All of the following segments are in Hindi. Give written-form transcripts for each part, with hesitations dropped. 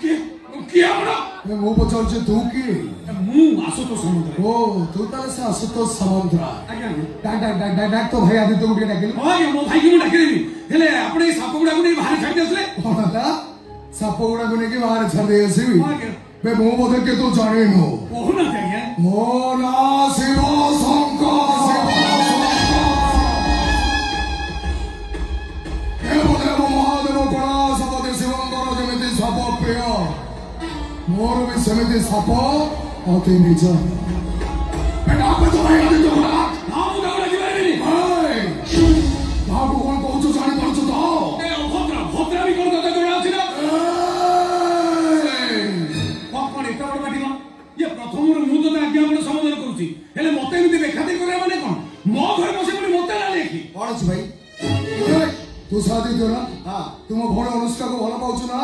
किया बड़ा मु पचार तू कि मु आशुतोष सामंतराय ओ तू ताले से आशुतोष सामंतराय आज्ञा डाक तो भाई आदित्य को डाकिल हां मो भाई की मु डाकी देबी हेले आपने साप गुडा को नहीं बाहर छाड़ देसले कोनला साप गुडा को नहीं बाहर छाड़ दे आसीबी बे मो बोधे के तो जाने नो ओहो ना आज्ञा ओ ना शिव शंकर के बोले महादेव बड़ा सपति शिवंकर जमिति साप प्रिय मोर भी समिति साप अति निज बेटा पे तो भाई आदित्य को डाक ना मु डाक लगी बारे हाय बाबू कौन कहू जानी पारछु तो ए भद्रा भी कोन कथा जोड़ा अछि ना कोन एटा बड़ बाटिमा ये प्रथम रु मु तो आज्ञा बड़ समाधान करूची हेले मते एमति बेखाती करे माने कोन मो घर बसे पड़ी मते ना लेखी कोन अछि भाई तू शादी दो ना हां तुम भोले अनुष्का को भला पाउछु ना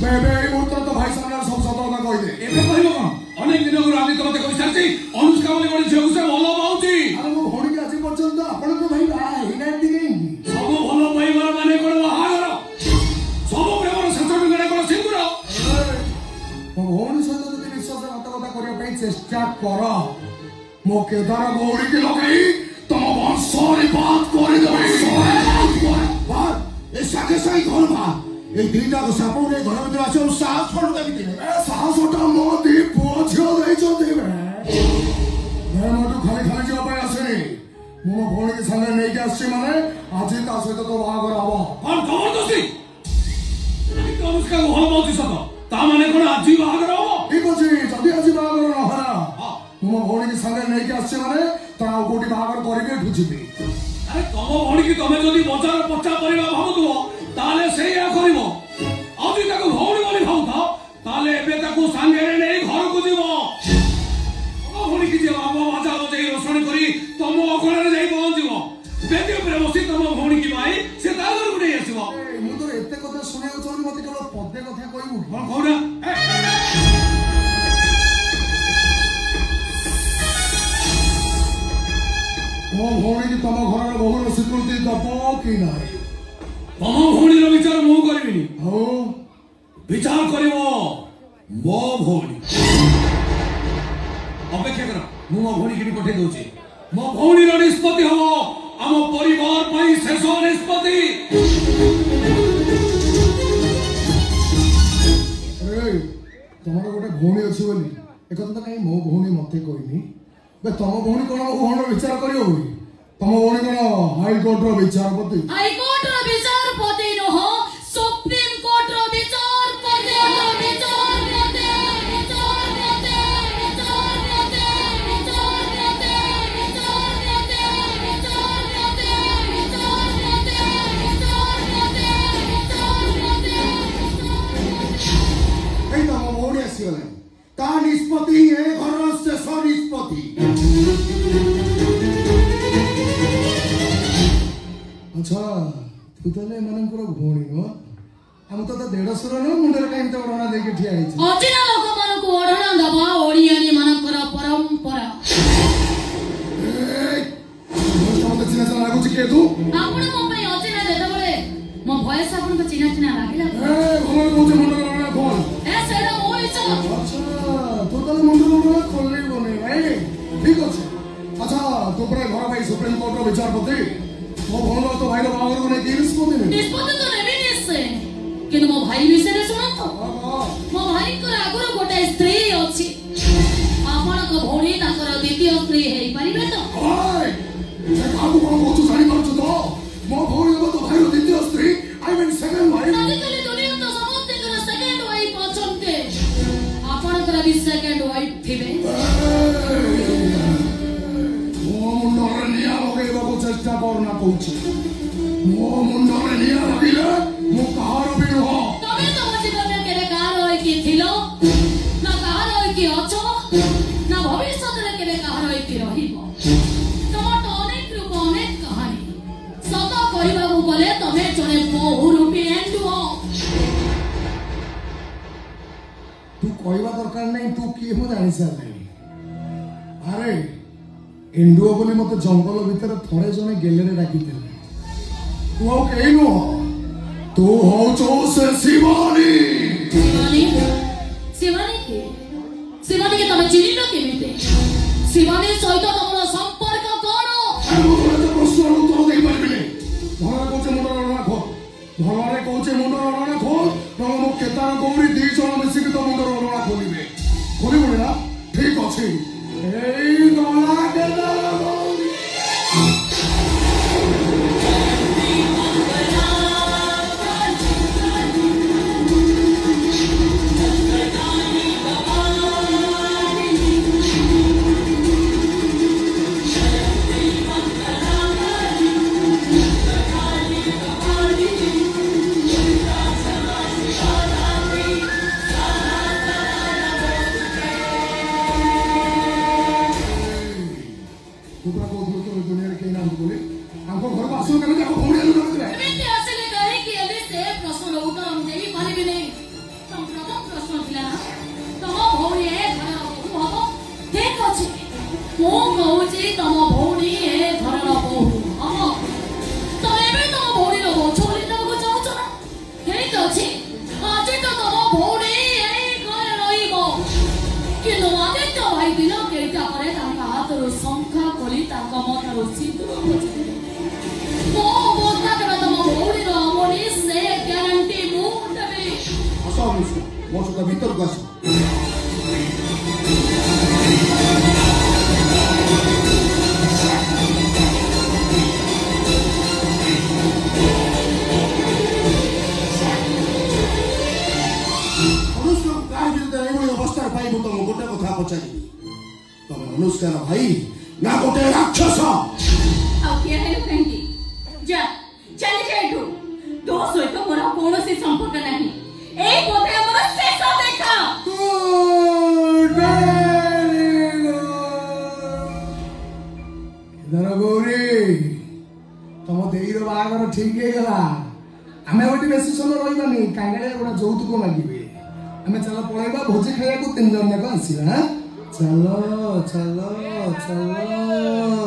बे मुत्र तो भाई सामने सब सत কথা কই দে एबे कहिबो कोन अनेक दिन को आदि तो मते कहि सारची अनुष्का बोले कोन झियो से भलो पाउची अरे वो भोणी के आज पर्यंत आपण को भाई हिना दिगे सब भलो पाइबार माने कोन बाहागर सब प्रेमर सचोट गडा कोन सिंदूर मो भोणी सहित যদি विश्वास घातकता करिया पई चेष्टा कर मो केदार गौरी के लगई तम वंशरी बात कर दे बात ए साके सही घर बा ए दिनटा को सापोरे घर भीतर आछो साहस छोड़ दे बिते ए साहसटा मो दी पोछो देई छ देबे मैं मोटू खाली खाली जो पाए आसेनी मो भोणी के संगे नै के आसी माने आज ता सहित तो बाहागर हबो और जबरदस्ती तो अनुष्का को भलो पाउची सत ता माने कोन आज बाहागर हबो ठीक अछि जदी आज बाहागर न हरा मो भोणी के संगे नै के आसी माने ता कोटी बाहागर करिवे बुझिबे अरे तम भौणी की तमे जदी बजार पचा परिबा भाबुथबो ताले सेया करिवो अभी ताको भौणी बोली भाउथाओ ताले एबे ताको संगे रे नै घर को जीवो तम भौणी की जे बाबा बाजा बजै रोषण करी तम अगण रे जाई पहुंचीवो बेटी प्रेम से तम भौणी की भाई से ता घर को नै आसीवो मु तो एते कथा सुनियो छन मते केवल पदे कथा कहबू कोन कहूना मो भौणी की तम घर बहुर स्वीकृति दबो कि नाही तम भौणी रो विचार मु करबिनी हो विचार करिवो मो भौणी अपेक्षा कर मु मो भौणी की पठे दोची मो भौणी रो निष्पत्ति हो हम परिवार पई शेष निष्पत्ति ए तमरो गोटे भौणी अछि बोली एकत त काई मो भौणी मते कहनी बे तम भौणी कोन भौणी विचार करियो तम भौणी कोन हाई कोर्ट रो विचारपति हाई कोर्ट रो विचारपति न हो सुप्रीम कोर्ट रो विचारपति ए तम भौणी आसीगले ता निष्पत्ति ए घर से स निष्पत्ति अच्छा तू तले मनकर भौणी न हम तो देढ़सुर न मुंडर टाइम तो ओढणा देके ठिया आइछ अचिना लोक मन को ओढणा दबा ओडियानी मनकर परंपरा ए मत चिना चिना लागु छी के तू आपण मो पई अचिना देता बळे मो भयस आपण को चिना चिना लागिला ए भगवान मुझे मुंडर ओढणा खोल ए सेडा मो इच्छा अच्छा तू तले मुंडर ओढणा खोलले बने भाई ठीक अछि अच्छा तू पर घर भाई सुप्रीम कोर्ट रो विचारपति मो भौण तो भाई रो बागर को नै निष्पत्ति तो नेबी निसे किंतु मो भाई विषय रे सुनो तो मो भाई को आगुर गोटे स्त्री अछि आपण को भौणी ताकर द्वितीय स्त्री हेई परिबे तो ओए से काबू को बहुत सारी कर तो मो भौणी को तो भाई रो द्वितीय स्त्री आई मीन सेकंड वाइफ आजिकली दुनिया तो समस्त कर सेकंड वाइफ अछंते आपण कर भी सेकंड वाइफ थिबे मो मुंडर निया लगेबा को चेष्टा करना कहूची मो मुंडर निया लगिले मो कहार भी हो तमे तो मो जीवन में केरे कार होय की थिलो ना कार होय की अछो ना भविष्य रे केरे कार होय की रहिबो तम तो अनेक रूप अनेक कहानी सत कहबा को बोले तमे जने बहु रूपी एंडुओ तू कहबा दरकार नहीं तू की हो जानि सर नहीं अरे एंडुओ बोली मते जंगल भीतर थरे जने गेलेरे डाकिते तू कहीं नु तू हो चो से शिवानी शिवानी ଚିହ୍ନିଲ କେମିତି? ଶିବାନୀ ସହିତ ତମର ସମ୍ପର୍କ କଣ? ମୁଁ ତ ପ୍ରଶ୍ନର ଉତ୍ତର ଦେଇପାରିବିନି। ଘରେ କହୁଛେ ମୁଣ୍ଡର ଅଣା ଖୋଲ, ଘରେ କହୁଛେ ମୁଣ୍ଡର ଅଣା ଖୋଲ, ନହେଲେ ମୁଁ କେଦାର ଗୌରୀ 2 ଜଣ ମିଶିକି ତ ମୁଣ୍ଡର ଅଣା ଖୋଲିବେ। ଖୋଲିବୁନି ନା? ଠିକ ଅଛି। ଏଇ ଗଲା କେଦାର ଗୌରୀ। अनुष्कार भाई ना गोटे राक्षस चली जाइठु तो सहित मोर कोनोसी संपर्क नाही ए बोधे मोर शेष देखा गौरी तुम देईर बागर ठीक है गला आमे ओटी बेसी समय रहिबानी कांगळे गोटा जौतुक मागिबे आमे चला पळेबा भोजी खाइया को 3 जन जाक आसीबा हां चलो चलो चलो